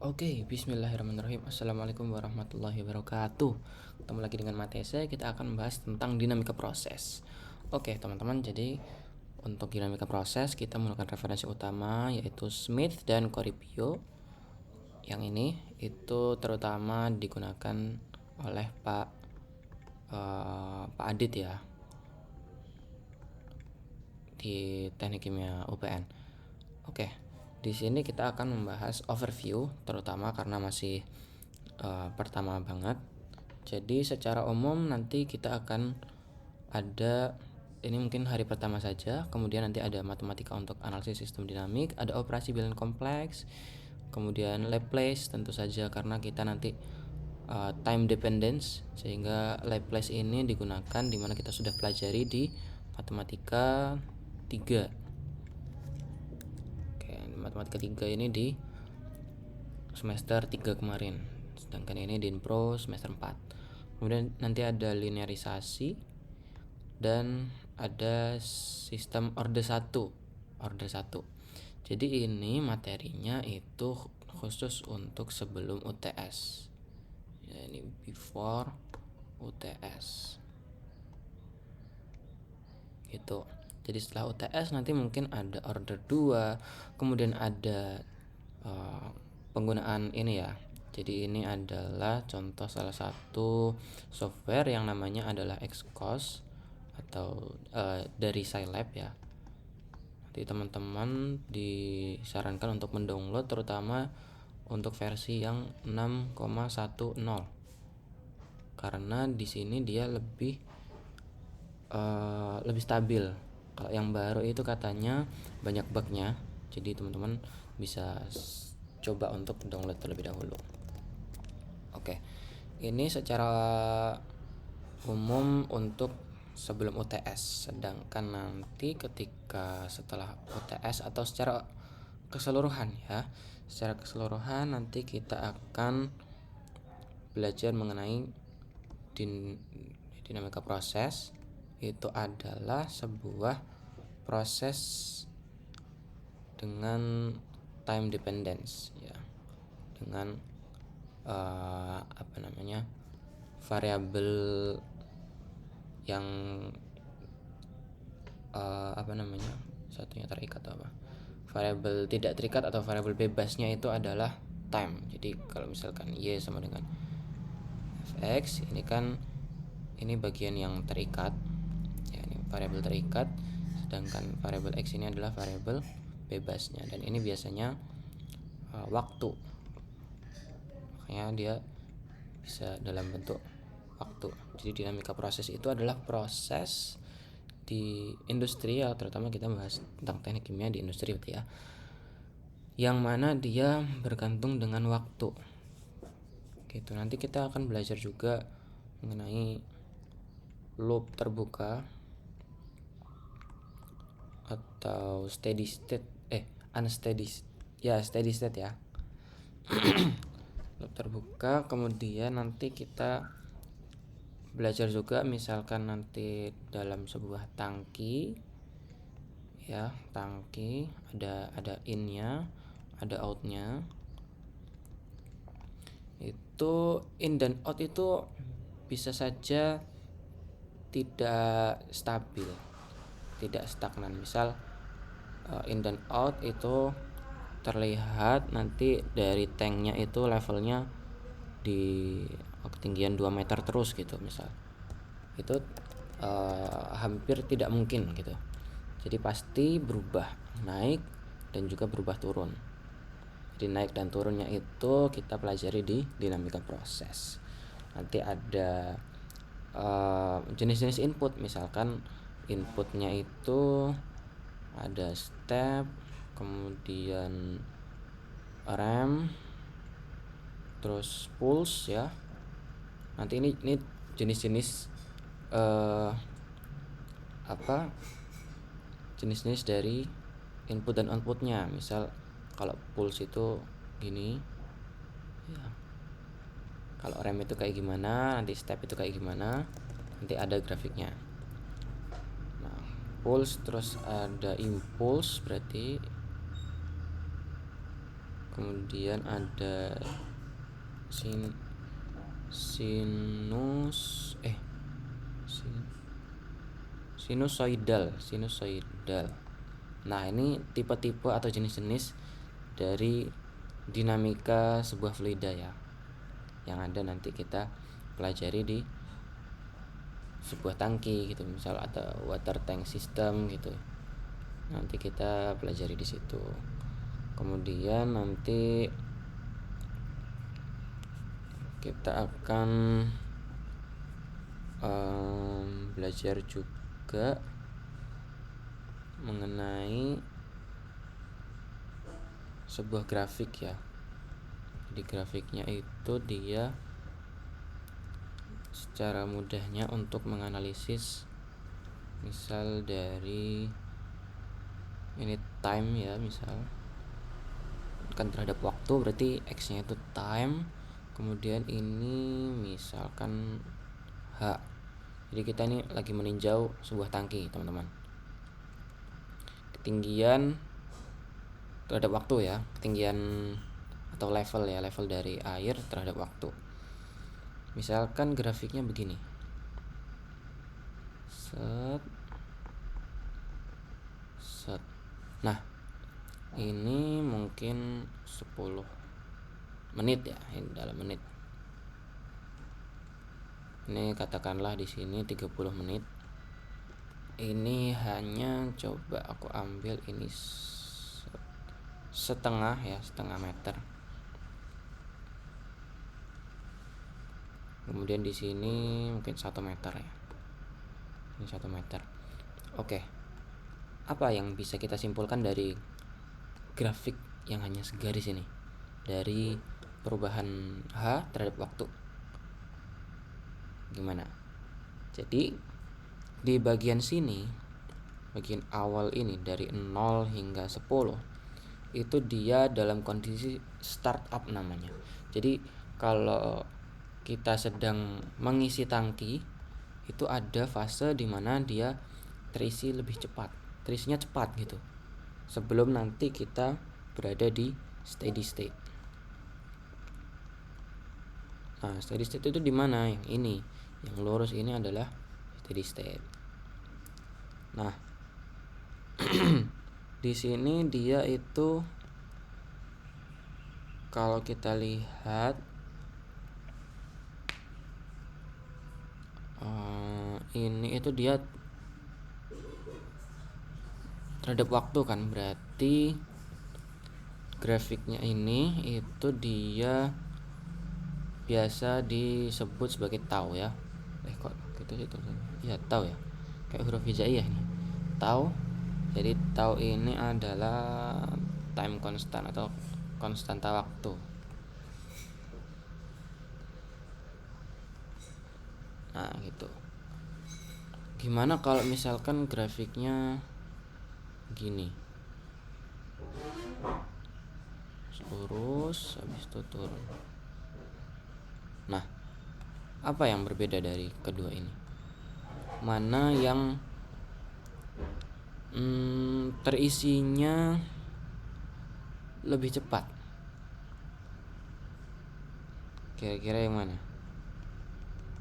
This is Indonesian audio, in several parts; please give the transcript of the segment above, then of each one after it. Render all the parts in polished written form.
Oke, bismillahirrahmanirrahim. Assalamualaikum warahmatullahi wabarakatuh. Ketemu lagi dengan Matese, kita akan membahas tentang dinamika proses. Oke, teman-teman, jadi untuk dinamika proses kita menggunakan referensi utama yaitu Smith dan Coripio. Yang ini itu terutama digunakan oleh Pak Adit ya di Teknik Kimia UPN. Oke, di sini kita akan membahas overview terutama karena masih pertama banget. Jadi secara umum nanti kita akan ada ini mungkin hari pertama saja, kemudian nanti ada matematika untuk analisis sistem dinamik, ada operasi bilangan kompleks, kemudian Laplace tentu saja karena kita nanti time dependence, sehingga Laplace ini digunakan dimana kita sudah pelajari di matematika 3. Oke, matematika 3 ini di semester 3 kemarin, sedangkan ini di Inpro semester 4. Kemudian nanti ada linearisasi dan ada sistem order 1. Jadi ini materinya itu khusus untuk sebelum UTS. Ya, ini before UTS. Gitu. Jadi setelah UTS nanti mungkin ada order 2, kemudian ada penggunaan ini ya. Jadi ini adalah contoh salah satu software yang namanya adalah Xcos atau dari Scilab ya. Nanti teman-teman disarankan untuk mendownload terutama untuk versi yang 6,10 karena di sini dia lebih stabil. Kalau yang baru itu katanya banyak bugnya, jadi teman-teman bisa coba untuk download terlebih dahulu. Oke, ini secara umum untuk sebelum UTS, sedangkan nanti ketika setelah UTS atau secara keseluruhan ya, secara keseluruhan nanti kita akan belajar mengenai dinamika proses. Itu adalah sebuah proses dengan time dependence ya, dengan variabel yang satunya terikat atau apa, variabel tidak terikat atau variabel bebasnya itu adalah time. Jadi kalau misalkan y sama dengan fx, ini kan ini bagian yang terikat ya, ini variabel terikat, sedangkan variabel x ini adalah variabel bebasnya, dan ini biasanya waktu, makanya dia bisa dalam bentuk waktu. Jadi dinamika proses itu adalah proses di industri ya, terutama kita bahas tentang teknik kimia di industri gitu ya, yang mana dia bergantung dengan waktu gitu. Nanti kita akan belajar juga mengenai loop terbuka atau steady state unsteady ya, steady state ya. Loop terbuka. Kemudian nanti kita belajar juga misalkan nanti dalam sebuah tangki ya, tangki ada in-nya, ada out-nya. Itu in dan out itu bisa saja tidak stabil, tidak stagnan. Misal in dan out itu terlihat nanti dari tanknya itu levelnya di ketinggian 2 meter terus gitu misal, itu hampir tidak mungkin gitu. Jadi pasti berubah naik dan juga berubah turun. Jadi naik dan turunnya itu kita pelajari di dinamika proses. Nanti ada jenis-jenis input, misalkan inputnya itu ada step, kemudian rem, terus pulse ya. Nanti ini jenis-jenis jenis-jenis dari input dan outputnya. Misal kalau pulse itu gini ya, kalau rem itu kayak gimana, nanti step itu kayak gimana, nanti ada grafiknya. Nah, pulse terus ada impulse berarti, kemudian ada sinusoidal. Nah, ini tipe-tipe atau jenis-jenis dari dinamika sebuah fluida ya, yang ada nanti kita pelajari di sebuah tangki gitu, misal ada water tank system gitu, nanti kita pelajari di situ. Kemudian nanti kita akan belajar juga mengenai sebuah grafik ya. Di grafiknya itu dia secara mudahnya untuk menganalisis misal dari ini time ya, misal kan terhadap waktu, berarti X nya itu time, kemudian ini misalkan H. Jadi kita ini lagi meninjau sebuah tangki teman-teman, ketinggian terhadap waktu ya, ketinggian atau level ya, level dari air terhadap waktu. Misalkan grafiknya begini, set. Nah, ini mungkin 10 menit ya, ini dalam menit. Ini katakanlah di sini 30 menit. Ini hanya coba aku ambil ini setengah ya, setengah meter. Kemudian di sini mungkin 1 meter ya. Ini 1 meter. Oke. Apa yang bisa kita simpulkan dari grafik yang hanya segaris ini? Dari perubahan H terhadap waktu. Gimana? Jadi di bagian sini, bagian awal ini dari 0 hingga 10 itu dia dalam kondisi startup namanya. Jadi kalau kita sedang mengisi tangki, itu ada fase di mana dia terisi lebih cepat, terisinya cepat gitu, sebelum nanti kita berada di steady state. Nah, steady state itu di mana? Yang ini, yang lurus ini adalah steady state. Nah, di sini dia itu kalau kita lihat ini itu dia terhadap waktu kan, berarti grafiknya ini itu dia biasa disebut sebagai tau ya. Kok gitu sih tulisannya? Ya tau ya, kayak huruf hijaiyah ini, tau. Jadi tau ini adalah time constant atau konstanta waktu. Nah gitu. Gimana kalau misalkan grafiknya gini, lurus habis itu turun. Nah, apa yang berbeda dari kedua ini? Mana yang terisinya lebih cepat? Kira-kira yang mana?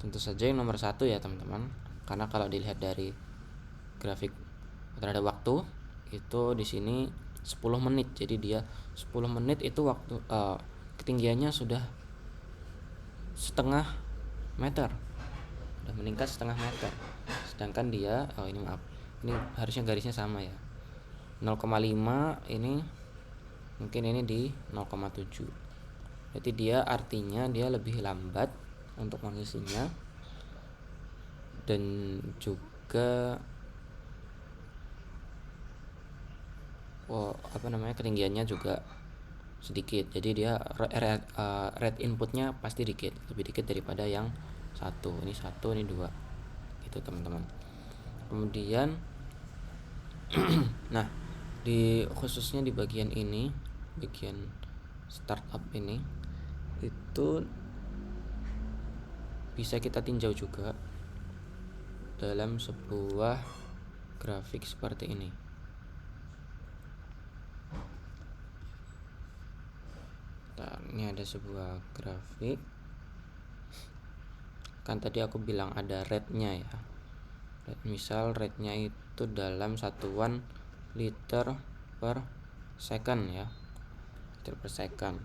Tentu saja yang nomor 1 ya teman-teman, karena kalau dilihat dari grafik terhadap waktu itu di sini 10 menit. Jadi dia 10 menit itu waktu ketinggiannya sudah setengah meter, sudah meningkat setengah meter. Sedangkan dia ini harusnya garisnya sama ya, 0,5 ini mungkin ini di 0,7. Berarti dia artinya dia lebih lambat untuk mengisinya, dan juga ketinggiannya juga sedikit. Jadi dia rate inputnya pasti dikit, lebih dikit daripada yang satu. Ini 1, ini 2 gitu teman-teman. Kemudian nah, khususnya di bagian ini, bagian startup ini, itu bisa kita tinjau juga dalam sebuah grafik seperti ini. Bentar, ini ada sebuah grafik. Kan tadi aku bilang ada rate-nya ya. Misal rate-nya itu dalam satuan liter per second ya. Liter per second.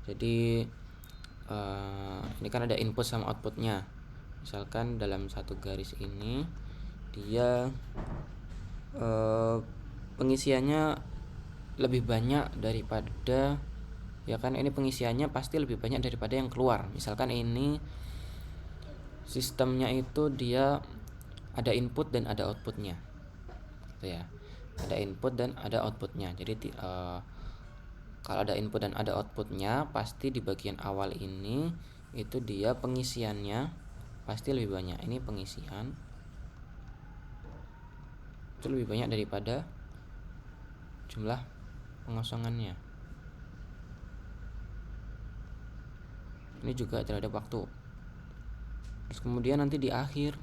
Jadi ini kan ada input sama outputnya. Misalkan dalam satu garis ini dia pengisiannya lebih banyak daripada, ya kan, ini pengisiannya pasti lebih banyak daripada yang keluar. Misalkan ini sistemnya itu dia ada input dan ada outputnya gitu ya, ada input dan ada outputnya. Jadi kalau ada input dan ada outputnya, pasti di bagian awal ini itu dia pengisiannya pasti lebih banyak. Ini pengisian itu lebih banyak daripada jumlah pengosongannya. Ini juga terhadap waktu. Terus kemudian nanti di akhir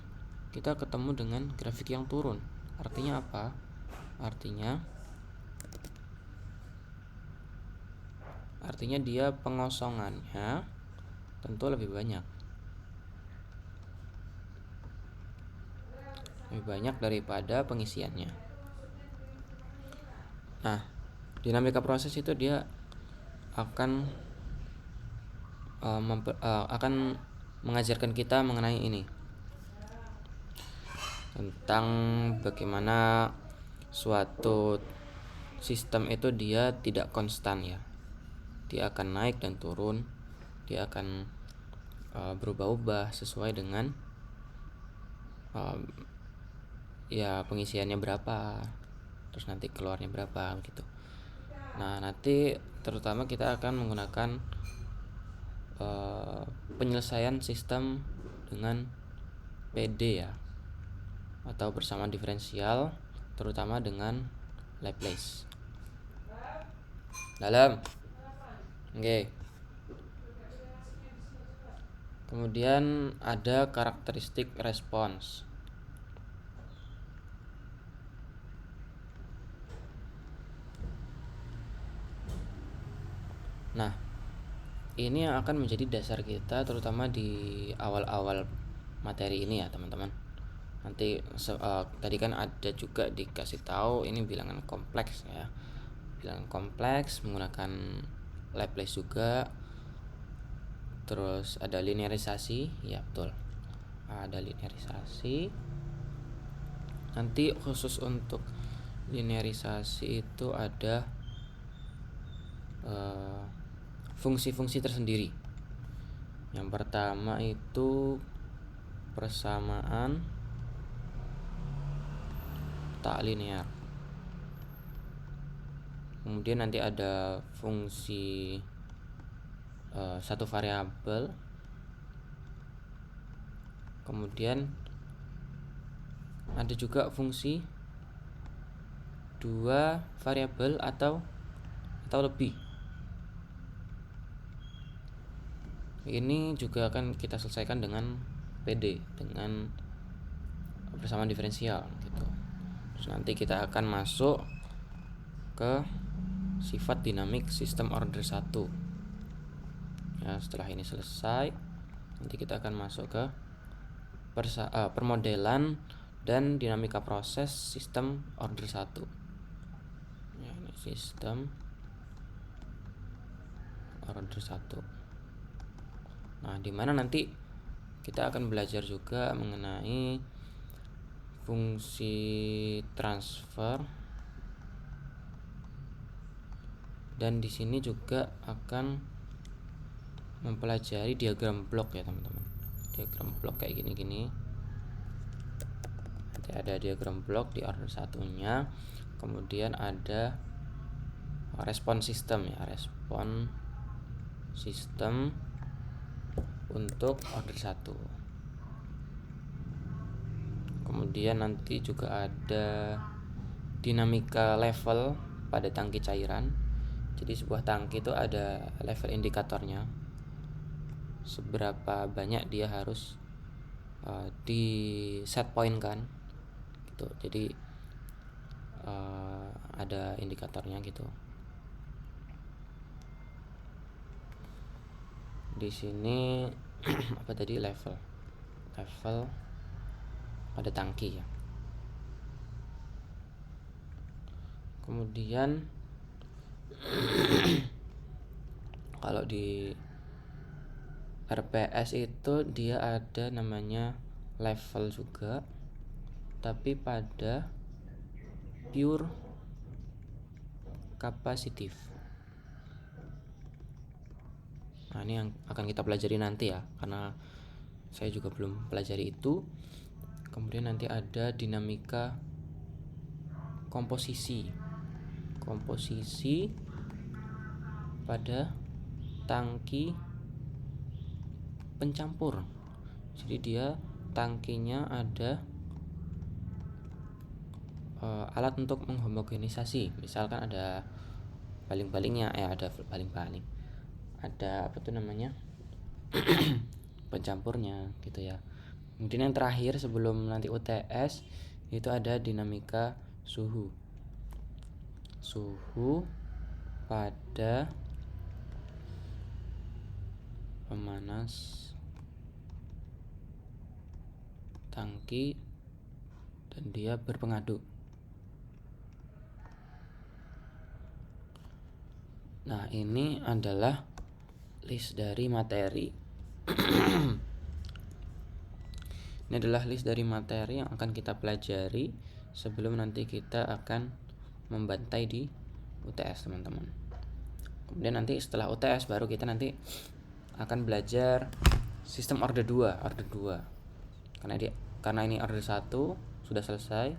kita ketemu dengan grafik yang turun. Artinya apa? Artinya dia pengosongannya tentu lebih banyak daripada pengisiannya. Nah, dinamika proses itu dia akan akan mengajarkan kita mengenai ini, tentang bagaimana suatu sistem itu dia tidak konstan ya. Dia akan naik dan turun, dia akan berubah-ubah sesuai dengan ya pengisiannya berapa, terus nanti keluarnya berapa gitu. Nah, nanti terutama kita akan menggunakan penyelesaian sistem dengan PD ya, atau persamaan diferensial, terutama dengan Laplace. Dalam. Oke. Kemudian ada karakteristik respons. Nah, ini yang akan menjadi dasar kita terutama di awal-awal materi ini ya, teman-teman. Nanti tadi kan ada juga dikasih tahu ini bilangan kompleks ya. Bilangan kompleks menggunakan Laplace juga. Terus ada linearisasi, ya betul. Ada linearisasi. Nanti khusus untuk linearisasi itu ada fungsi-fungsi tersendiri. Yang pertama itu persamaan tak linear. Kemudian nanti ada fungsi satu variabel. Kemudian ada juga fungsi dua variabel atau lebih. Ini juga akan kita selesaikan dengan PD, dengan persamaan diferensial gitu. Terus nanti kita akan masuk ke sifat dinamik sistem order 1. Ya, setelah ini selesai, nanti kita akan masuk ke permodelan dan dinamika proses sistem order 1. Ya, ini sistem order 1. Nah, di mana nanti kita akan belajar juga mengenai fungsi transfer, dan di sini juga akan mempelajari diagram blok ya, teman-teman. Diagram blok kayak gini-gini. Nanti ada diagram blok di order satunya. Kemudian ada respon sistem ya, respon sistem untuk order 1. Kemudian nanti juga ada dinamika level pada tangki cairan. Jadi sebuah tangki itu ada level indikatornya, seberapa banyak dia harus di set point kan gitu. Jadi ada indikatornya gitu. di sini apa tadi, level pada tangki ya. Kemudian kalau di RPS itu dia ada namanya level juga, tapi pada pure kapasitif. Nah, ini yang akan kita pelajari nanti ya, karena saya juga belum pelajari itu. Kemudian nanti ada dinamika komposisi pada tangki pencampur. Jadi dia tangkinya ada alat untuk menghomogenisasi. Misalkan ada baling-balingnya, ada baling-baling, ada apa tuh namanya pencampurnya gitu ya. Kemudian yang terakhir sebelum nanti UTS itu ada dinamika suhu pada pemanas tangki dan dia berpengaduk. Nah, ini adalah list dari materi. Ini adalah list dari materi yang akan kita pelajari sebelum nanti kita akan membantai di UTS, teman-teman. Kemudian nanti setelah UTS baru kita nanti akan belajar sistem order 2. Karena ini order 1 sudah selesai,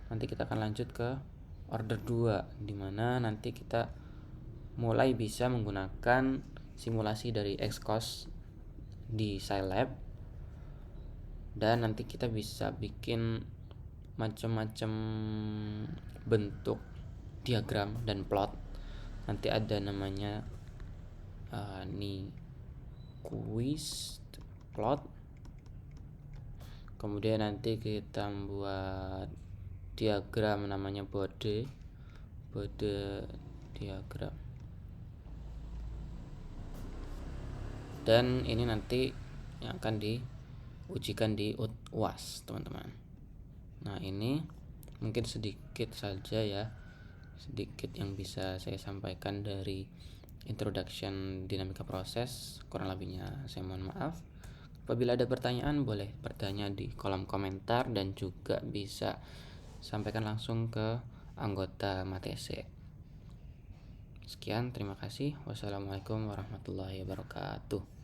nanti kita akan lanjut ke order 2 di mana nanti kita mulai bisa menggunakan simulasi dari Xcos di Scilab, dan nanti kita bisa bikin macam-macam bentuk diagram dan plot. Nanti ada namanya Nyquist plot. Kemudian nanti kita buat diagram namanya Bode diagram. Dan ini nanti yang akan diujikan di UAS, teman-teman. Nah, ini mungkin sedikit saja ya, sedikit yang bisa saya sampaikan dari introduction dinamika proses. Kurang lebihnya saya mohon maaf. Apabila ada pertanyaan boleh bertanya di kolom komentar dan juga bisa sampaikan langsung ke anggota Matese. Sekian, terima kasih. Wassalamualaikum warahmatullahi wabarakatuh.